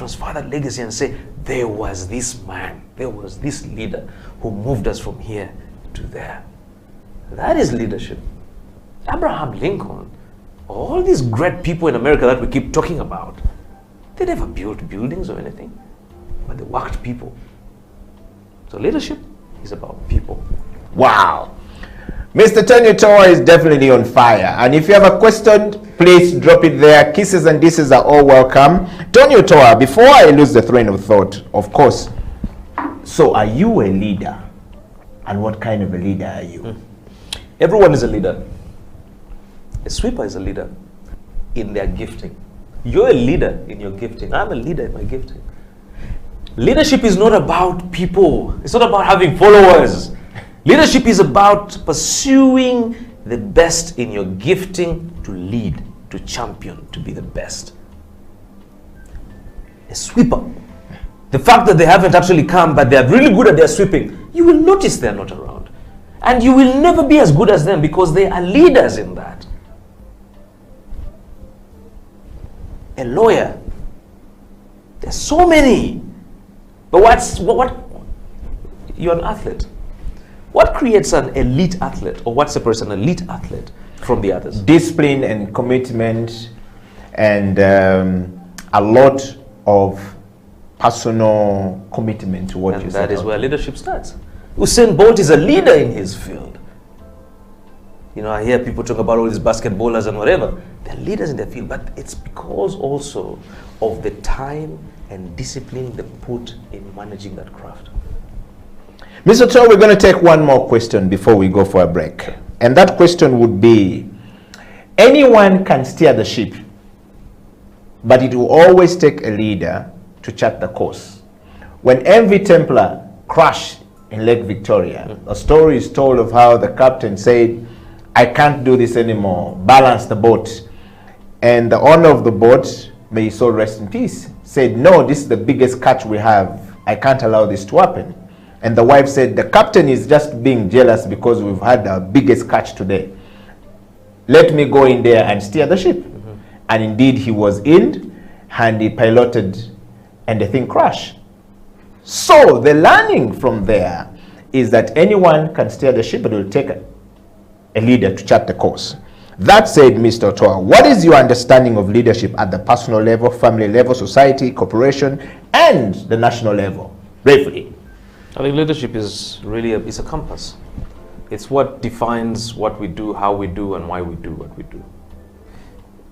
transfer that legacy and say, there was this man, there was this leader who moved us from here to there. That is leadership. Abraham Lincoln, all these great people in America that we keep talking about, they never built buildings or anything, but they worked people. So leadership is about people. Wow. Mr. Tony Otoa is definitely on fire. And if you have a question, please drop it there. Kisses and disses are all welcome. Tony Otoa, before I lose the train of thought, of course, so are you a leader? And what kind of a leader are you? Everyone is a leader. A sweeper is a leader in their gifting. You're a leader in your gifting. I'm a leader in my gifting. Leadership is not about people. It's not about having followers. Leadership is about pursuing the best in your gifting to lead, to champion, to be the best. A sweeper, the fact that they haven't actually come, but they're really good at their sweeping, you will notice they're not around. And you will never be as good as them because they are leaders in that. A lawyer, there's so many. But what you're an athlete. What creates an elite athlete, or what separates an elite athlete from the others? Discipline and commitment, and a lot of personal commitment to what you set out. That is where leadership starts. Usain Bolt is a leader in his field. You know, I hear people talk about all these basketballers and whatever. They're leaders in their field, but it's because also of the time and discipline they put in managing that craft. Mr. Otoa, we're going to take one more question before we go for a break. And that question would be, anyone can steer the ship, but it will always take a leader to chart the course. When MV Templar crashed in Lake Victoria, a story is told of how the captain said, I can't do this anymore, balance the boat. And the owner of the boat, may his soul rest in peace, said, no, this is the biggest catch we have. I can't allow this to happen. And the wife said, the captain is just being jealous because we've had the biggest catch today. Let me go in there and steer the ship. And indeed he was in, and he piloted, and the thing crashed. So the learning from there is that anyone can steer the ship, but it will take a leader to chart the course. That said, Mr. Otoa, what is your understanding of leadership at the personal level, family level, society, corporation, and the national level? Briefly. I think leadership is really it's a compass. It's what defines what we do, how we do, and why we do what we do.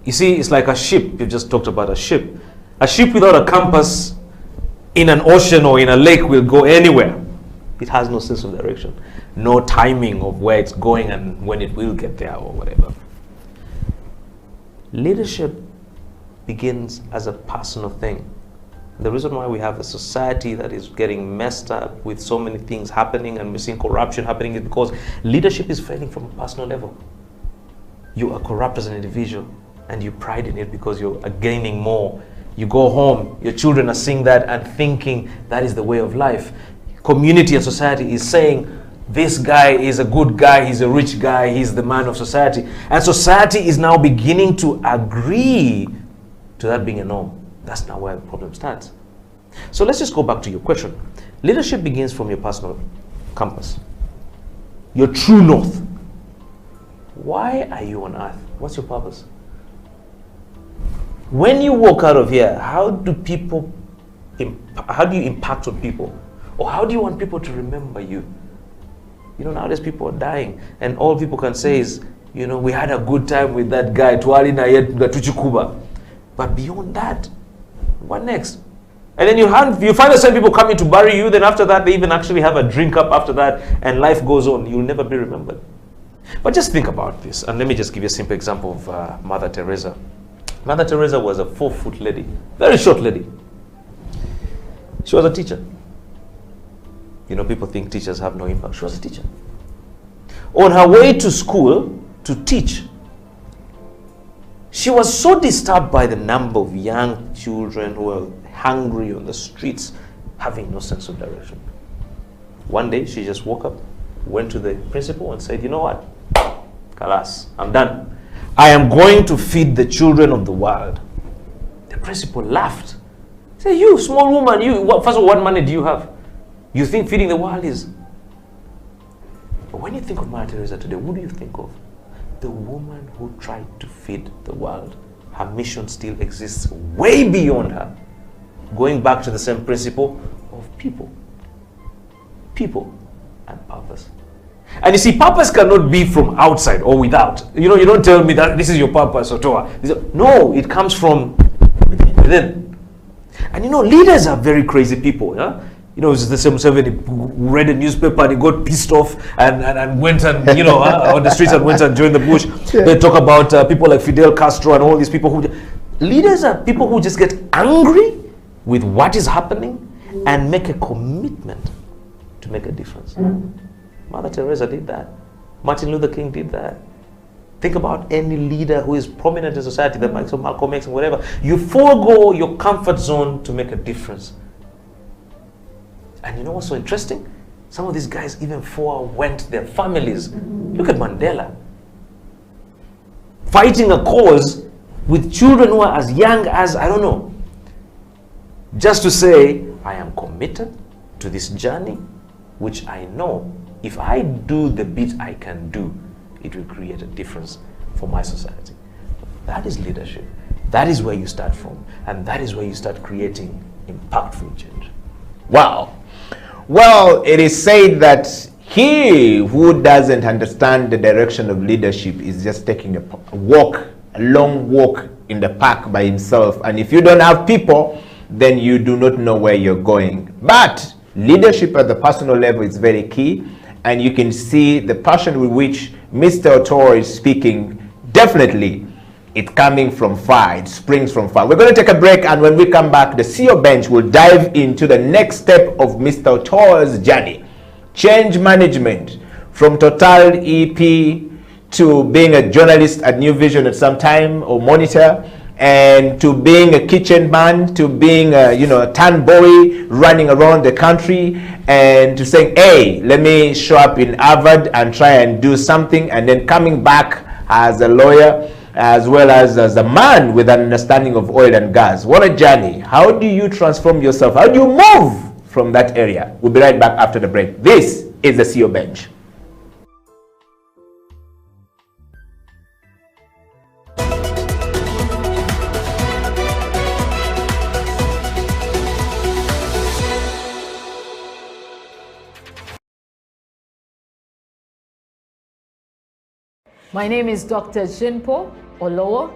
You see, it's like a ship. You just talked about a ship. A ship without a compass in an ocean or in a lake will go anywhere. It has no sense of direction, no timing of where it's going and when it will get there or whatever. Leadership begins as a personal thing. The reason why we have a society that is getting messed up with so many things happening and we're seeing corruption happening is because leadership is failing from a personal level. You are corrupt as an individual and you pride in it because you're gaining more. You go home, your children are seeing that and thinking that is the way of life. Community and society is saying, this guy is a good guy, he's a rich guy, he's the man of society. And society is now beginning to agree to that being a norm. That's not where the problem starts. So let's just go back to your question. Leadership begins from your personal compass, your true north. Why are you on earth? What's your purpose? When you walk out of here, how do you impact on people? Or how do you want people to remember you? You know, nowadays people are dying, and all people can say is, you know, we had a good time with that guy, but beyond that, what next? And then you find the same people coming to bury you, then after that they even actually have a drink up after that, and life goes on. You'll never be remembered. But just think about this, and let me just give you a simple example of Mother Teresa. Mother Teresa was a 4-foot lady, very short lady. She was a teacher. You know, people think teachers have no impact. She was a teacher. On her way to school to teach, she was so disturbed by the number of young children who were hungry on the streets, having no sense of direction. One day, she just woke up, went to the principal and said, you know what? Kalas, I'm done. I am going to feed the children of the world. The principal laughed. Say, you, small woman, first of all, what money do you have? You think feeding the world is... But when you think of Mother Teresa today, what do you think of? The woman who tried to feed the world. Her mission still exists way beyond her. Going back to the same principle of people. People and purpose. And you see, purpose cannot be from outside or without. You don't tell me that this is your purpose, Otoa. No, it comes from within. And leaders are very crazy people. Yeah? It's the same Museveni who read a newspaper and he got pissed off and went and, on the streets and went and joined the bush. Yeah. They talk about people like Fidel Castro and all these people who... Leaders are people who just get angry with what is happening and make a commitment to make a difference. Mother Teresa did that. Martin Luther King did that. Think about any leader who is prominent in society, that Malcolm X and whatever. You forego your comfort zone to make a difference. And you know what's so interesting? Some of these guys even forewent their families. Look at Mandela. Fighting a cause with children who are as young as, I don't know. Just to say, I am committed to this journey, which I know if I do the bit I can do, it will create a difference for my society. That is leadership. That is where you start from. And that is where you start creating impactful change. Wow. Well, it is said that he who doesn't understand the direction of leadership is just taking a long walk in the park by himself. And if you don't have people, then you do not know where you're going. But leadership at the personal level is very key. And you can see the passion with which Mr. Otoa is speaking. Definitely, it's coming from far. It springs from far. We're going to take a break, and when we come back, the CEO Bench will dive into the next step of Mr. Otoa's journey. Change management, from Total EP to being a journalist at New Vision at some time, or Monitor, and to being a kitchen man, to being a town boy running around the country, and to saying, hey, let me show up in Harvard and try and do something, and then coming back as a lawyer, as well as a man with an understanding of oil and gas. What a journey. How do you transform yourself? How do you move from that area? We'll be right back after the break. This is the CEO Bench. My name is Dr. Jinpo Olowo.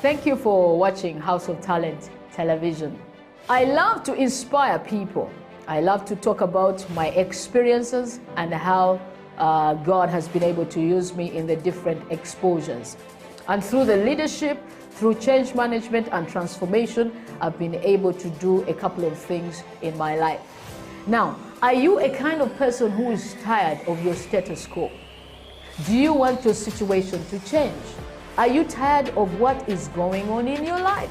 Thank you for watching House of Talent Television. I love to inspire people. I love to talk about my experiences and how God has been able to use me in the different exposures. And through the leadership, through change management and transformation, I've been able to do a couple of things in my life. Now, are you a kind of person who is tired of your status quo? Do you want your situation to change? Are you tired of what is going on in your life?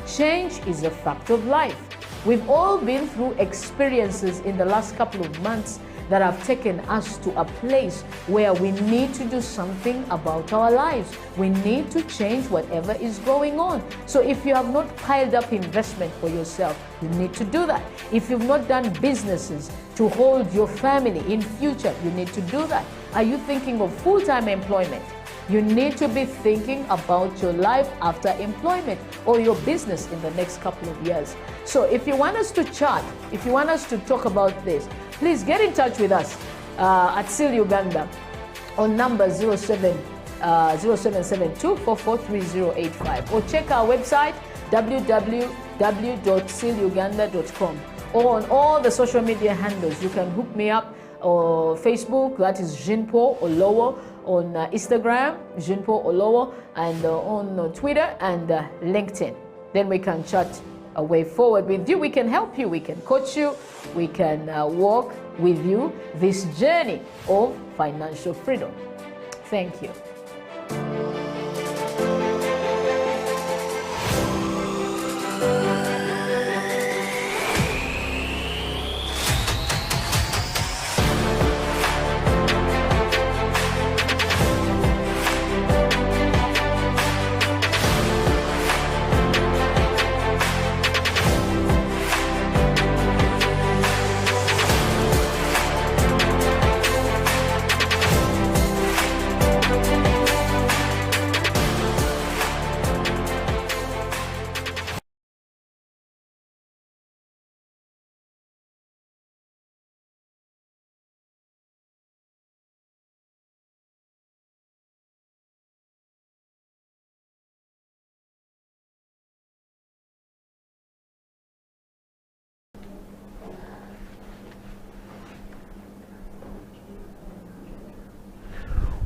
Change is a fact of life. We've all been through experiences in the last couple of months that have taken us to a place where we need to do something about our lives. We need to change whatever is going on. So if you have not piled up investment for yourself, you need to do that. If you've not done businesses to hold your family in future, you need to do that. Are you thinking of full-time employment? You need to be thinking about your life after employment or your business in the next couple of years. So if you want us to chat, if you want us to talk about this, please get in touch with us at SEAL Uganda on number 0772443085, or check our website www.sealuganda.com, or on all the social media handles. You can hook me up or Facebook, that is Jinpo Olowo, on Instagram, Jinpo Olowo, and on Twitter and LinkedIn. Then we can chat a way forward with you. We can help you, we can coach you, we can walk with you this journey of financial freedom. Thank you.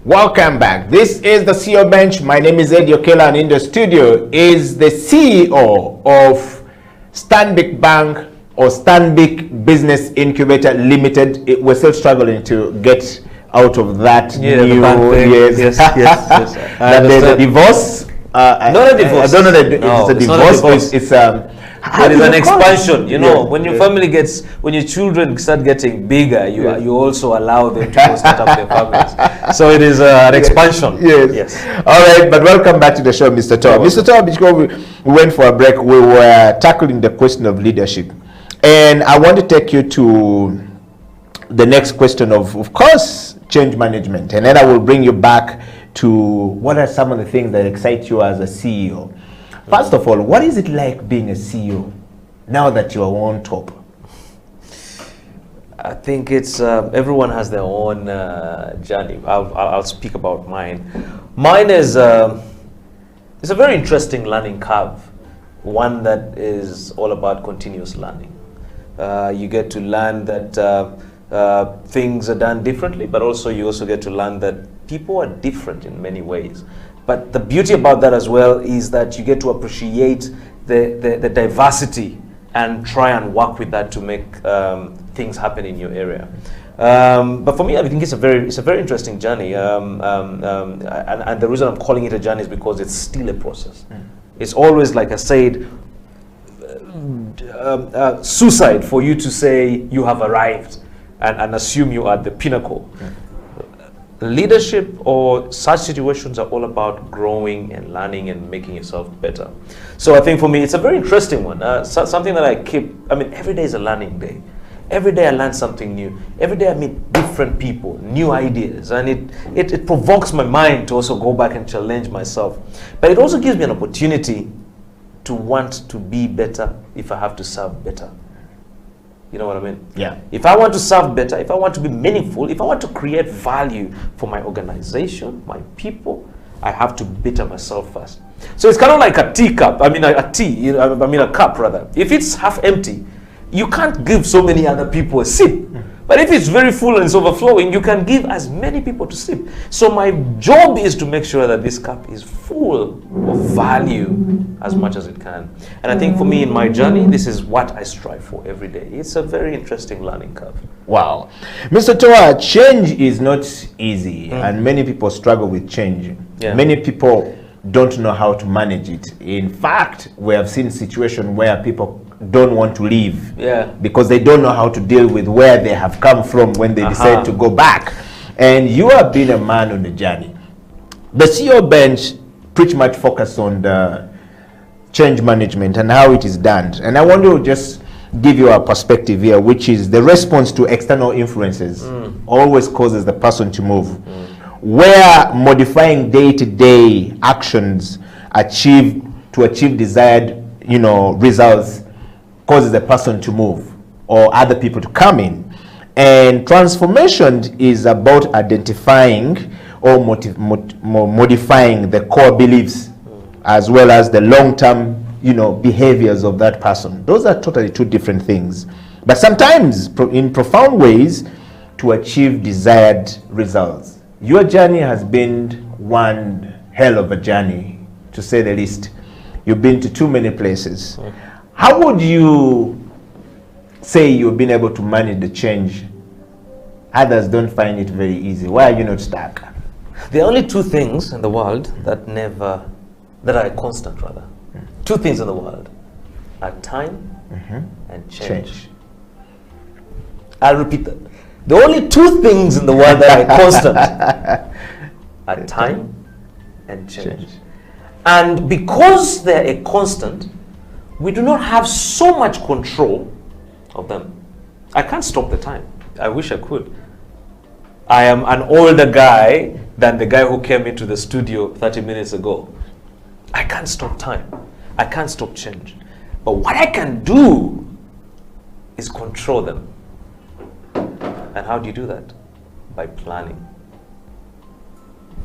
Welcome back. This is the CEO Bench. My name is Eddie Okela, and in the studio is the CEO of Stanbic Bank or Stanbic Business Incubator Limited. We're still struggling to get out of that new yes. That there's a divorce. Not a divorce. I don't know No, it's a it's not a divorce. divorce. It It is an expansion, you know. Yeah, when your yeah. family gets, when your children start getting bigger, you also allow them to go start up their families. So it is an expansion. Yes. All right, but welcome back to the show, Mr. Toa. Mr. Toa, before we went for a break, we were tackling the question of leadership. And I want to take you to the next question of course, change management. And then I will bring you back to what are some of the things that excite you as a CEO. First of all, what is it like being a CEO now that you are on top? I think it's everyone has their own journey. I'll speak about mine. Mine is it's a very interesting learning curve, one that is all about continuous learning. You get to learn that things are done differently, but also you also get to learn that people are different in many ways. But the beauty about that as well is that you get to appreciate the diversity and try and work with that to make things happen in your area. But for me, I think it's a very interesting journey. And the reason I'm calling it a journey is because it's still a process. It's always, like I said, suicide for you to say you have arrived and assume you are at the pinnacle. Leadership or such situations are all about growing and learning and making yourself better. So I think for me, it's a very interesting one. Something that every day is a learning day. Every day I learn something new. Every day I meet different people, new ideas, and it provokes my mind to also go back and challenge myself. But it also gives me an opportunity to want to be better if I have to serve better. You know what I mean? Yeah. If I want to serve better, if I want to be meaningful, if I want to create value for my organization, my people, I have to better myself first. So it's kind of like a teacup. A cup rather. If it's half empty, you can't give so many other people a sip. But if it's very full and it's overflowing, you can give as many people to sip. So my job is to make sure that this cup is full of value as much as it can. And I think for me in my journey, this is what I strive for every day. It's a very interesting learning curve. Wow. Mr. Toa, change is not easy, and many people struggle with change. Yeah. Many people don't know how to manage it. In fact, we have seen situations where people don't want to leave because they don't know how to deal with where they have come from when they decide to go back. And you have been a man on the journey. The CEO Bench pretty much focus on the change management and how it is done. And I want to just give you a perspective here, which is the response to external influences always causes the person to move. Where modifying day-to-day actions to achieve desired, results causes the person to move or other people to come in. And transformation is about identifying or modifying the core beliefs as well as the long-term, behaviors of that person. Those are totally two different things. But sometimes in profound ways to achieve desired results. Your journey has been one hell of a journey, to say the least. You've been to too many places. How would you say you've been able to manage the change? Others don't find it very easy. Why are you not stuck? There are only two things in the world that are constant rather. Two things in the world are time and change. I'll repeat that. The only two things in the world that are constant are time and change. And because they're a constant, we do not have so much control of them. I can't stop the time. I wish I could. I am an older guy than the guy who came into the studio 30 minutes ago. I can't stop time. I can't stop change. But what I can do is control them. And how do you do that? By planning.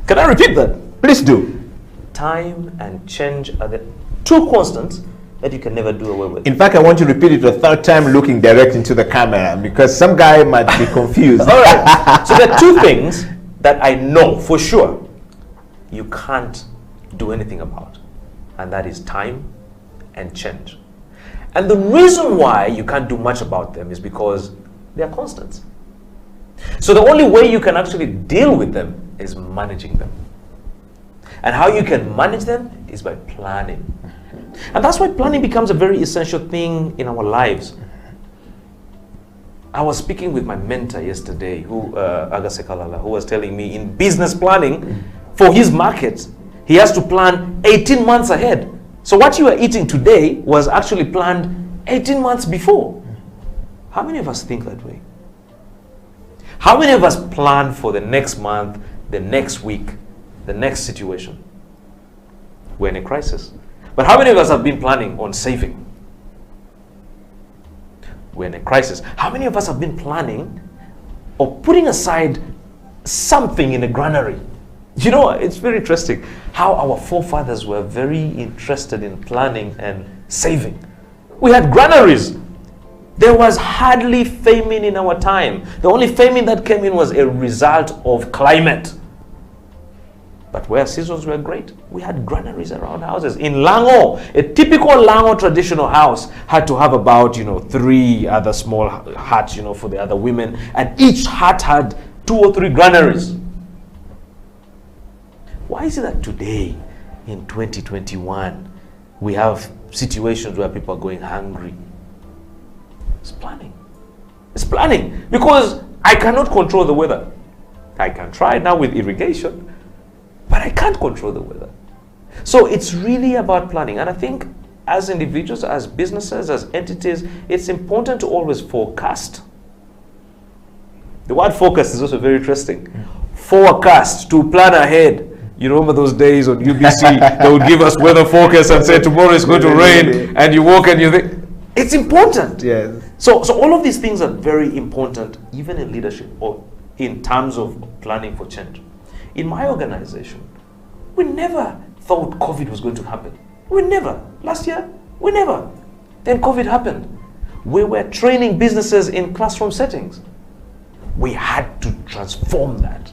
Can I repeat that? Please do. Time and change are the two constants that you can never do away with. In fact, I want to repeat it a third time looking direct into the camera because some guy might be confused. All right. So there are two things that I know for sure you can't do anything about, and that is time and change. And the reason why you can't do much about them is because they are constants. So the only way you can actually deal with them is managing them. And how you can manage them is by planning. And that's why planning becomes a very essential thing in our lives. I was speaking with my mentor yesterday, Agase Kalala, who was telling me in business planning for his market, he has to plan 18 months ahead. So what you are eating today was actually planned 18 months before. How many of us think that way? How many of us plan for the next month, the next week, the next situation? We're in a crisis. But how many of us have been planning on saving? We're in a crisis. How many of us have been planning or putting aside something in a granary? You know, it's very interesting how our forefathers were very interested in planning and saving. We had granaries. There was hardly famine in our time. The only famine that came in was a result of climate. But where seasons were great, we had granaries around houses. In Lango, a typical Lango traditional house had to have about, 3 other small huts, for the other women. And each hut had 2 or 3 granaries. Why is it that today, in 2021, we have situations where people are going hungry? It's planning. It's planning. Because I cannot control the weather. I can try now with irrigation, but I can't control the weather. So it's really about planning. And I think as individuals, as businesses, as entities, it's important to always forecast. The word forecast is also very interesting. Forecast, to plan ahead. You remember those days on UBC, they would give us weather forecast and say tomorrow is going to rain, and you walk and you think, it's important. Yes. So all of these things are very important, even in leadership or in terms of planning for change. In my organization, we never thought COVID was going to happen. We never. Last year, we never. Then COVID happened. We were training businesses in classroom settings. We had to transform that.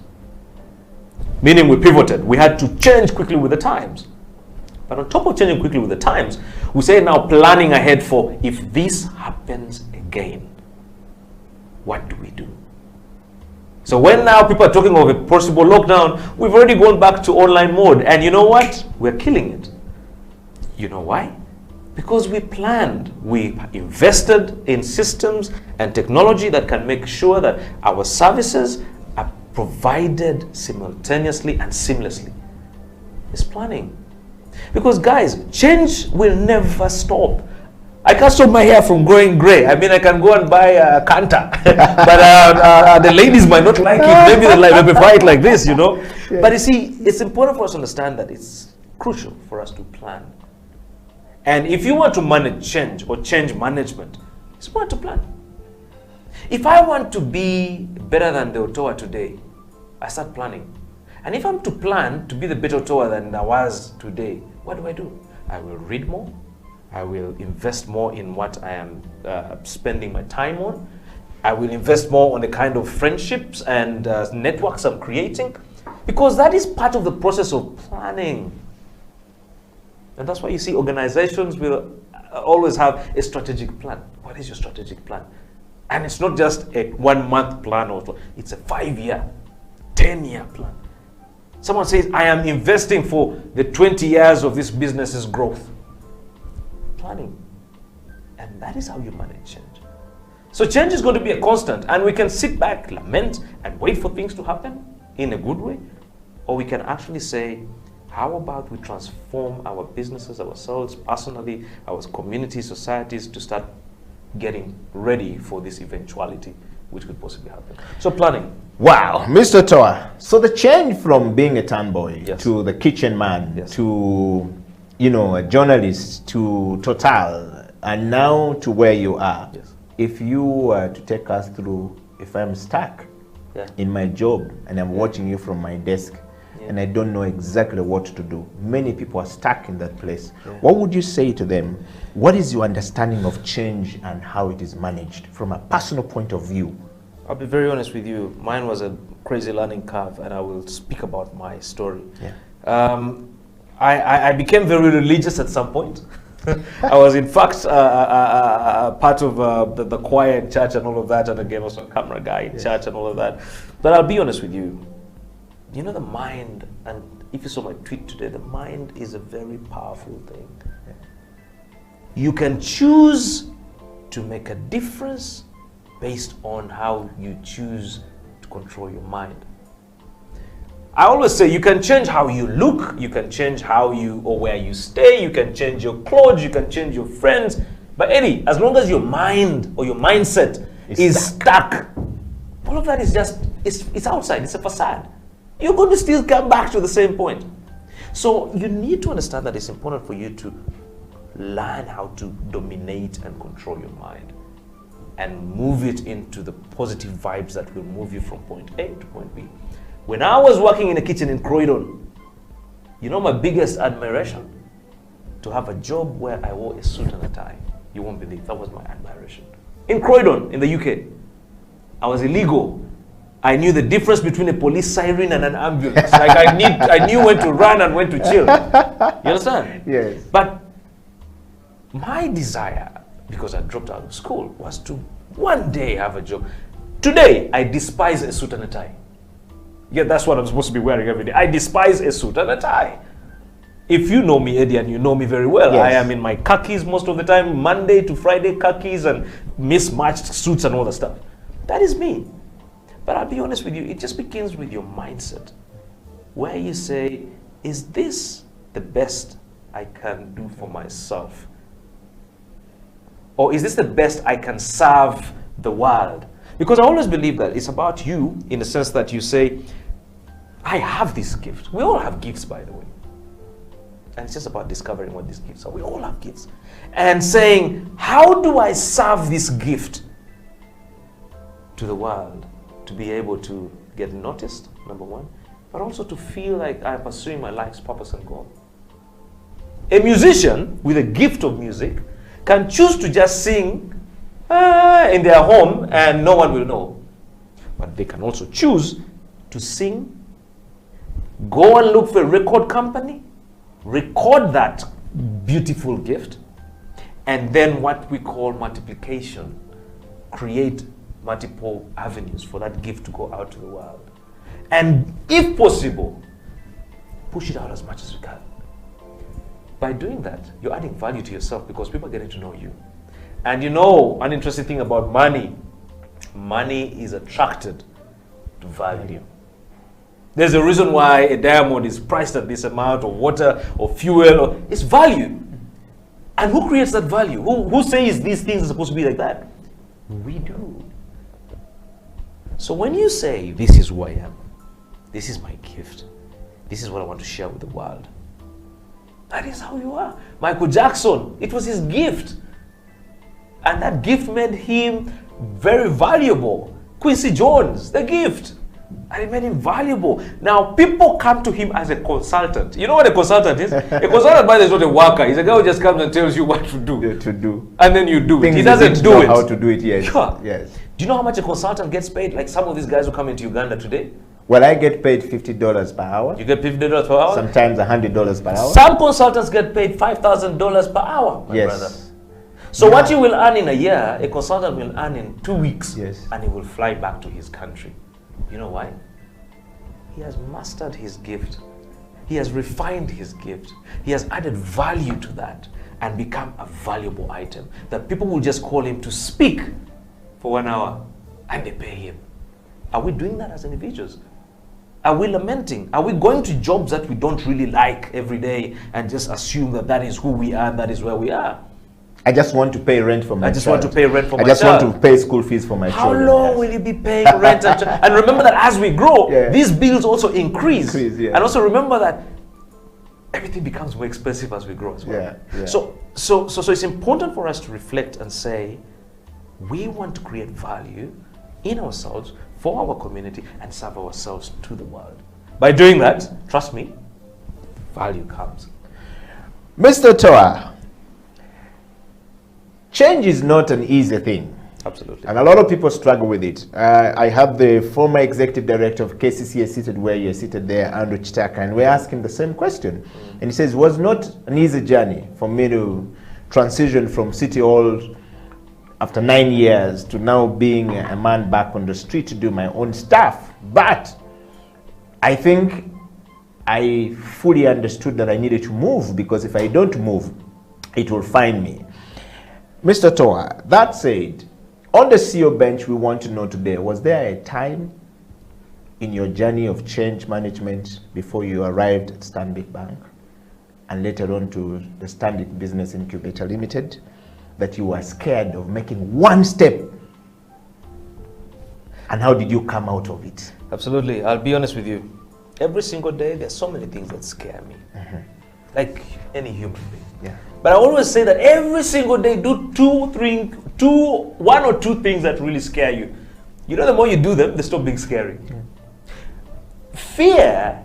Meaning we pivoted. We had to change quickly with the times. But on top of changing quickly with the times, we say now planning ahead for if this happens again, what do we do? So when now people are talking of a possible lockdown, we've already gone back to online mode. And you know what? We're killing it. You know why? Because we planned. We invested in systems and technology that can make sure that our services are provided simultaneously and seamlessly. It's planning. Because guys, change will never stop. I can't stop my hair from growing gray. I mean, I can go and buy a Kanta. But the ladies might not like it. Maybe they prefer it like this, Yeah. But you see, it's important for us to understand that it's crucial for us to plan. And if you want to manage change or change management, it's important to plan. If I want to be better than the Ottawa today, I start planning. And if I'm to plan to be the better Ottawa than I was today, what do? I will read more. I will invest more in what I am spending my time on. I will invest more on the kind of friendships and networks I'm creating, because that is part of the process of planning. And that's why you see organizations will always have a strategic plan. What is your strategic plan? And it's not just a 1-month plan, it's a 5-year, 10-year plan. Someone says, I am investing for the 20 years of this business's growth. Planning. And that is how you manage change. So change is going to be a constant, and we can sit back, lament, and wait for things to happen in a good way. Or we can actually say, how about we transform our businesses, ourselves, personally, our communities, societies, to start getting ready for this eventuality which could possibly happen. So planning. Wow, Mr. Toa. So the change from being a town boy to the kitchen man to, a journalist to Total, and now to where you are. Yes. If you were to take us through, if I'm stuck in my job and I'm watching you from my desk and I don't know exactly what to do, many people are stuck in that place. What would you say to them? What is your understanding of change and how it is managed from a personal point of view I'll be very honest with you. Mine was a crazy learning curve, and I will speak about my story. Yeah. I became very religious at some point. I was in fact part of the choir in church and all of that, and again also a camera guy in church and all of that. But I'll be honest with you. You know, the mind, and if you saw my tweet today, the mind is a very powerful thing. Yeah. You can choose to make a difference based on how you choose to control your mind. I always say you can change how you look, you can change how you or where you stay, you can change your clothes, you can change your friends. But Eddie, as long as your mind or your mindset is stuck, all of that is just, it's outside, it's a facade. You're going to still come back to the same point. So you need to understand that it's important for you to learn how to dominate and control your mind and move it into the positive vibes that will move you from point A to point B. When I was working in a kitchen in Croydon, you know my biggest admiration? To have a job where I wore a suit and a tie. You won't believe, that was my admiration. In Croydon, in the UK, I was illegal. I knew the difference between a police siren and an ambulance. Like I knew when to run and when to chill. You understand? Yes. But my desire, because I dropped out of school, was to one day have a job. Today, I despise a suit and a tie. Yeah, that's what I'm supposed to be wearing every day. I despise a suit and a tie. If you know me, Eddie, and you know me very well, yes. I am in my khakis most of the time, Monday to Friday khakis and mismatched suits and all that stuff. That is me. But I'll be honest with you, it just begins with your mindset, where you say, is this the best I can do for myself? Or is this the best I can serve the world? Because I always believe that it's about you in the sense that you say, I have this gift. We all have gifts, by the way. And it's just about discovering what these gifts are. We all have gifts. And saying, how do I serve this gift to the world? To be able to get noticed, number one, but also to feel like I'm pursuing my life's purpose and goal. A musician with a gift of music can choose to just sing in their home and no one will know. But they can also choose to sing, go and look for a record company, record that beautiful gift, and then what we call multiplication, create multiple avenues for that gift to go out to the world. And if possible, push it out as much as you can. By doing that, you're adding value to yourself because people are getting to know you. And you know, an interesting thing about money, money is attracted to value. There's a reason why a diamond is priced at this amount, or water, or fuel, or it's value. And who creates that value? Who says these things are supposed to be like that? We do. So when you say, this is who I am, this is my gift, this is what I want to share with the world, that is how you are. Michael Jackson, it was his gift. And that gift made him very valuable. Quincy Jones, the gift. And it made him valuable. Now, people come to him as a consultant. You know what a consultant is? A consultant, by the way, is not a worker. He's a guy who just comes and tells you what to do. Yeah, to do. And then you do Things it. He doesn't do it. How to do it, yes. Sure. Yes. Do you know how much a consultant gets paid? Like some of these guys who come into Uganda today. Well, I get paid $50 per hour. You get $50 per hour? Sometimes $100 per hour. Some consultants get paid $5,000 per hour, my yes. brother. So what you will earn in a year, a consultant will earn in 2 weeks. Yes. And he will fly back to his country. You know why? He has mastered his gift. He has refined his gift. He has added value to that and become a valuable item that people will just call him to speak for 1 hour and they pay him. Are we doing that as individuals? Are we lamenting? Are we going to jobs that we don't really like every day and just assume that that is who we are and that is where we are? I just want to pay rent for my I just child. want to pay rent for my I just child. want to pay school fees for my How children. long yes. will you be paying rent? And remember that as we grow, Yeah. these bills also increase. Yeah. And also remember that everything becomes more expensive as we grow as well. Yeah, yeah. So it's important for us to reflect and say, we want to create value in ourselves, for our community, and serve ourselves to the world. By doing that, trust me, value comes. Mr. Toa, change is not an easy thing. Absolutely. And a lot of people struggle with it. I have the former executive director of KCCA seated where you're seated there, Andrew Chitaka, and we're asking the same question. And he says, it was not an easy journey for me to transition from City Hall after 9 years to now being a man back on the street to do my own stuff. But I think I fully understood that I needed to move, because if I don't move, it will find me. Mr. Toa, that said, on the CEO bench, we want to know today, was there a time in your journey of change management before you arrived at Stanbic Bank and later on to the Stanbic Business Incubator Limited that you were scared of making one step? And how did you come out of it? Absolutely. I'll be honest with you. Every single day, there's so many things that scare me. Like any human being. Yeah. But I always say that every single day, do one or two things that really scare you. You know, the more you do them, they stop being scary. Yeah. Fear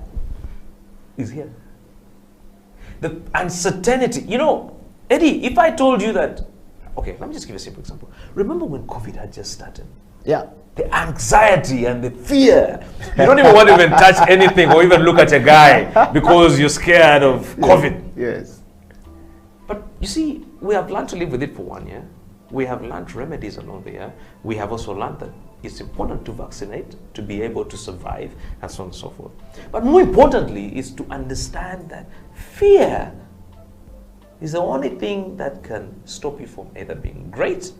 is here. The uncertainty. You know, Eddie, if I told you that, okay, let me just give you a simple example. Remember when COVID had just started? Yeah. The anxiety and the fear. You don't even want to even touch anything or even look at a guy because you're scared of COVID. Yes. But you see, we have learned to live with it for 1 year. We have learned remedies along the year. We have also learned that it's important to vaccinate to be able to survive and so on and so forth. But more importantly is to understand that fear is the only thing that can stop you from either being great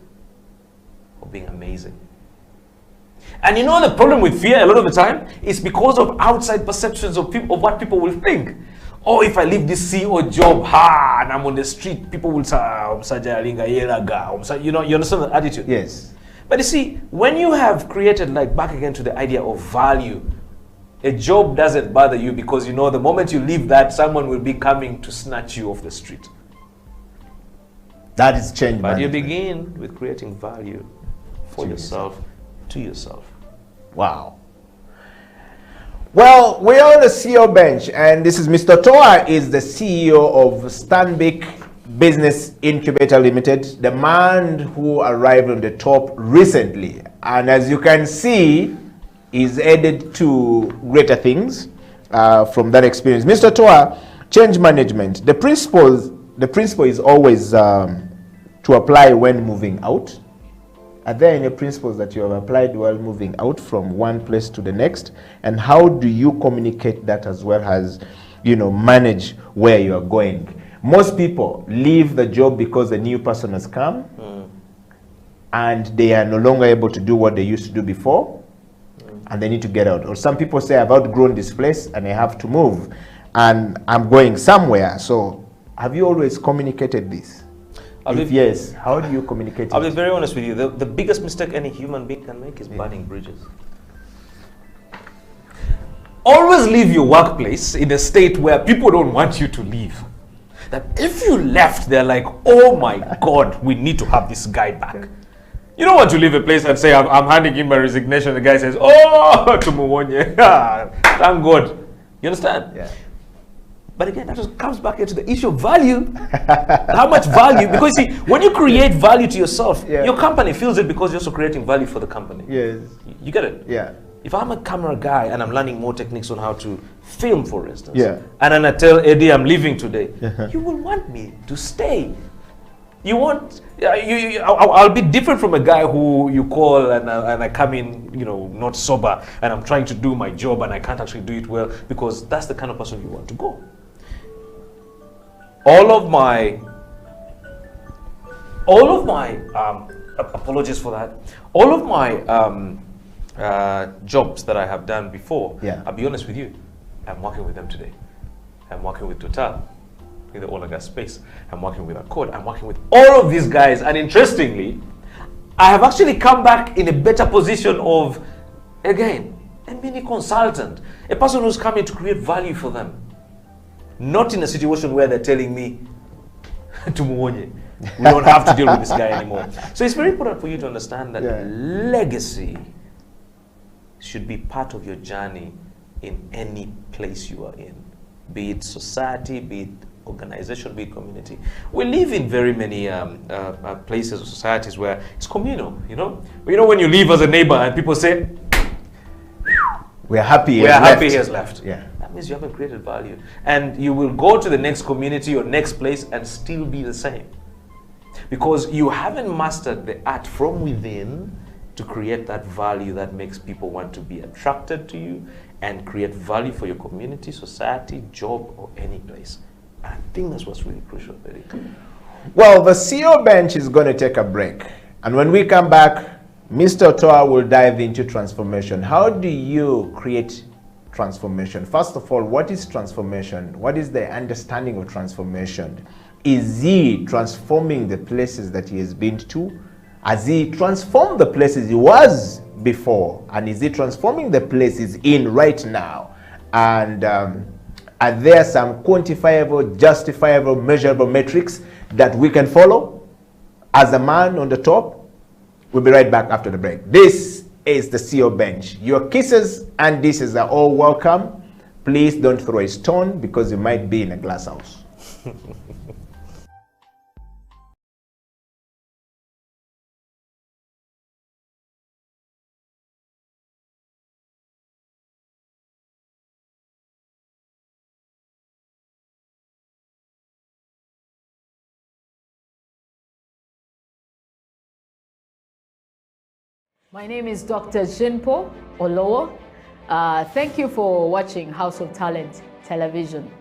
or being amazing. And you know the problem with fear a lot of the time is because of outside perceptions of people, of what people will think. Oh, if I leave this CEO job, and I'm on the street, people will say, you know, you understand that attitude? Yes. But you see, when you have created, like back again to the idea of value, a job doesn't bother you because you know the moment you leave that, someone will be coming to snatch you off the street. That is change But you management. begin with creating value for yourself, to yourself. Wow. Well, we're on the CEO bench, and this is Mr. Toa, is the CEO of Stanbic Business Incubator Limited, the man who arrived on the top recently. And as you can see, is headed to greater things from that experience. Mr. Toa, change management. The principle is always to apply when moving out. Are there any principles that you have applied while moving out from one place to the next? And how do you communicate that as well as, you know, manage where you are going? Most people leave the job because a new person has come and they are no longer able to do what they used to do before and they need to get out. Or some people say, I've outgrown this place and I have to move and I'm going somewhere. So have you always communicated this? If yes, how do you communicate I'll be it? very honest with you. The biggest mistake any human being can make is burning bridges. Always leave your workplace in a state where people don't want you to leave. That if you left, they're like, oh my God, we need to have this guy back. You don't want to leave a place and say, I'm handing in my resignation. The guy says, oh, Tumuwonye. Thank God. You understand? Yeah. But again, that just comes back into the issue of value. How much value? Because see, when you create value to yourself, your company feels it because you're also creating value for the company. Yes. You get it? Yeah. If I'm a camera guy and I'm learning more techniques on how to film, for instance, Yeah. and then I tell Eddie I'm leaving today, you will want me to stay. You want, I'll be different from a guy who you call and I come in, you know, not sober, and I'm trying to do my job and I can't actually do it well, because that's the kind of person you want to go. All of my apologies for that. All of my jobs that I have done before, I'll be honest with you, I'm working with them today. I'm working with Total in the oil and gas space. I'm working with Accord. I'm working with all of these guys, and interestingly, I have actually come back in a better position of, again, a mini consultant, a person who's coming to create value for them. Not in a situation where they're telling me, Tumuwonye, we don't have to deal with this guy anymore. So it's very important for you to understand that legacy should be part of your journey in any place you are in. Be it society, be it organization, be it community. We live in very many places or societies where it's communal, you know? When you live as a neighbor and people say, we're happy he has left. Yeah. That means you haven't created value. And you will go to the next community or next place and still be the same. Because you haven't mastered the art from within to create that value that makes people want to be attracted to you and create value for your community, society, job, or any place. And I think that's what's really crucial. Very clear. Well, the CEO bench is going to take a break. And when we come back, Mr. Otoa will dive into transformation. How do you create transformation? First of all, what is transformation? What is the understanding of transformation? Is he transforming the places that he has been to? Has he transformed the places he was before? And is he transforming the places in right now? And are there some quantifiable, justifiable, measurable metrics that we can follow as a man on the top? We'll be right back after the break. This is the CEO bench. Your kisses and dishes are all welcome. Please don't throw a stone because you might be in a glass house. My name is Dr. Jinpo Olowo. Thank you for watching House of Talent Television.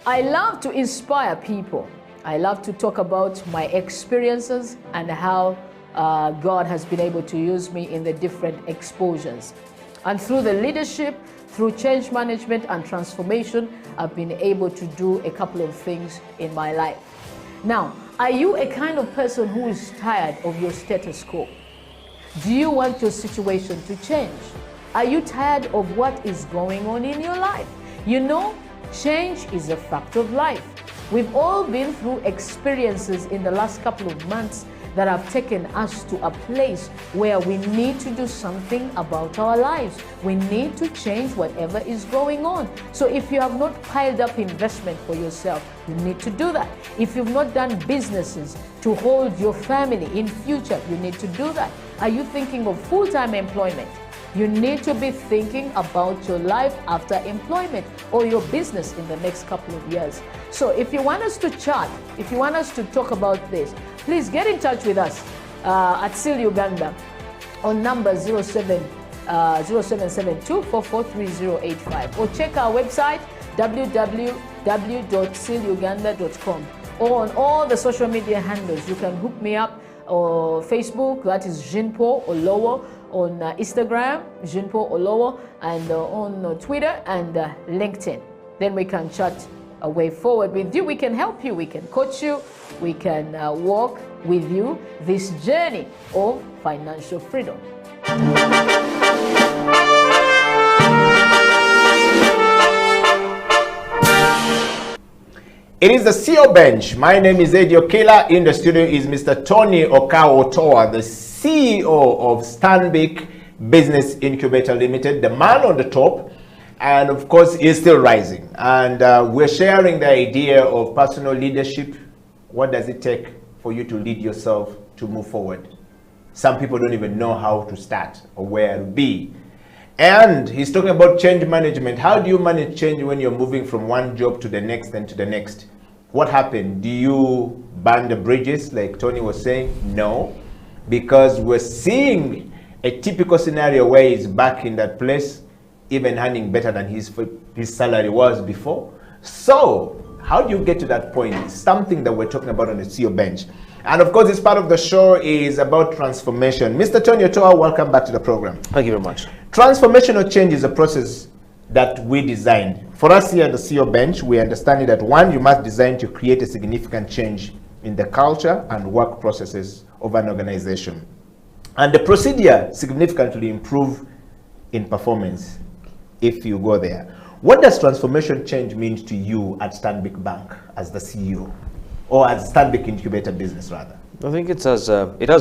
I love to inspire people. I love to talk about my experiences and how God has been able to use me in the different exposures. And through the leadership, through change management and transformation, I've been able to do a couple of things in my life. Now, are you a kind of person who is tired of your status quo? Do you want your situation to change? Are you tired of what is going on in your life? You know, change is a fact of life. We've all been through experiences in the last couple of months that have taken us to a place where we need to do something about our lives. We need to change whatever is going on. So if you have not piled up investment for yourself, you need to do that. If you've not done businesses to hold your family in future, you need to do that. Are you thinking of full-time employment? You need to be thinking about your life after employment or your business in the next couple of years. So if you want us to chat, if you want us to talk about this, please get in touch with us at SEAL Uganda on number 0772-443085 or check our website www.sealuganda.com or on all the social media handles. You can hook me up or Facebook, that is Jinpo Olowo, on Instagram, Jinpo Olowo, and on Twitter and LinkedIn. Then we can chat a way forward with you. We can help you, we can coach you, we can walk with you this journey of financial freedom. It is the CEO bench. My name is Eddie Okela. In the studio is Mr. Tony Otoa, the CEO of Stanbic Business Incubator Limited, the man on the top, and of course is still rising. And we're sharing the idea of personal leadership. What does it take for you to lead yourself to move forward? Some people don't even know how to start or where to be. And he's talking about change management. How do you manage change when you're moving from one job to the next and to the next? What happened? Do you burn the bridges like Tony was saying? No, because we're seeing a typical scenario where he's back in that place, even earning better than his salary was before. So how do you get to that point? It's something that we're talking about on the CEO bench. And of course, this part of the show is about transformation. Mr. Tony Otoa, welcome back to the program. Thank you very much. Transformational change is a process that we designed. For us here at the CEO bench, we understand that one, you must design to create a significant change in the culture and work processes of an organization. And the procedure significantly improve in performance if you go there. What does transformation change mean to you at Stanbic Bank as the CEO? Or as Stanbic Incubator Business, rather? I think it has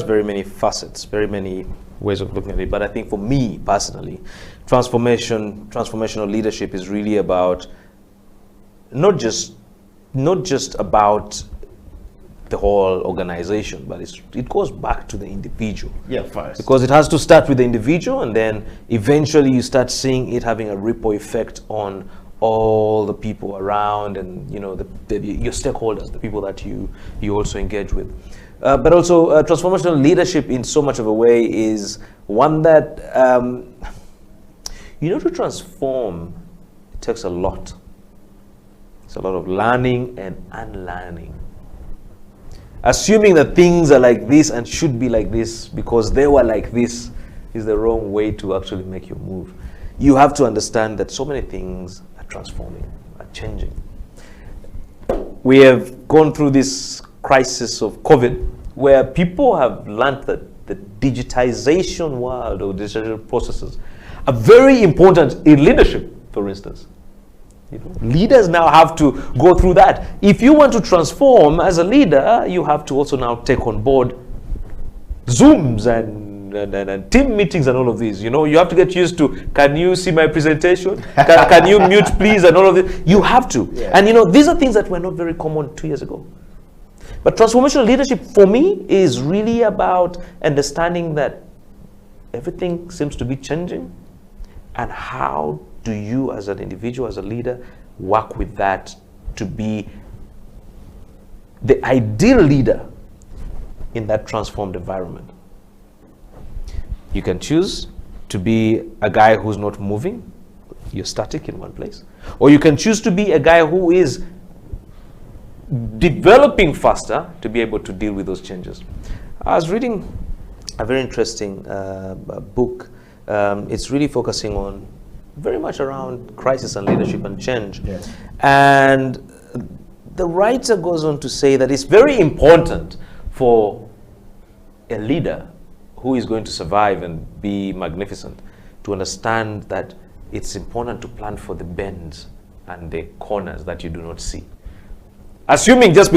very many facets, very many ways of looking at it. But I think for me personally, transformational leadership is really about not just not just about the whole organization, but it goes back to the individual. Yeah, first. Because it has to start with the individual, and then eventually you start seeing it having a ripple effect on all the people around, and your stakeholders, the people that you also engage with. But also transformational leadership in so much of a way is one that to transform, it takes a lot. It's a lot of learning and unlearning. Assuming that things are like this and should be like this because they were like this is the wrong way to actually make your move. You have to understand that so many things are transforming, are changing. We have gone through this crisis of COVID where people have learned that the digitization world or digital processes are very important in leadership, for instance. Leaders now have to go through that. If you want to transform as a leader, you have to also now take on board Zooms and team meetings and all of these. You have to get used to, can you see my presentation? Can you mute please, and all of this. You have to. Yeah. And these are things that were not very common 2 years ago. But transformational leadership for me is really about understanding that everything seems to be changing, and how do you as an individual, as a leader, work with that to be the ideal leader in that transformed environment. You can choose to be a guy who's not moving, you're static in one place. Or you can choose to be a guy who is developing faster to be able to deal with those changes. I was reading a very interesting book. It's really focusing on very much around crisis and leadership and change. Yes. And the writer goes on to say that it's very important for a leader who is going to survive and be magnificent to understand that it's important to plan for the bends and the corners that you do not see. Assuming just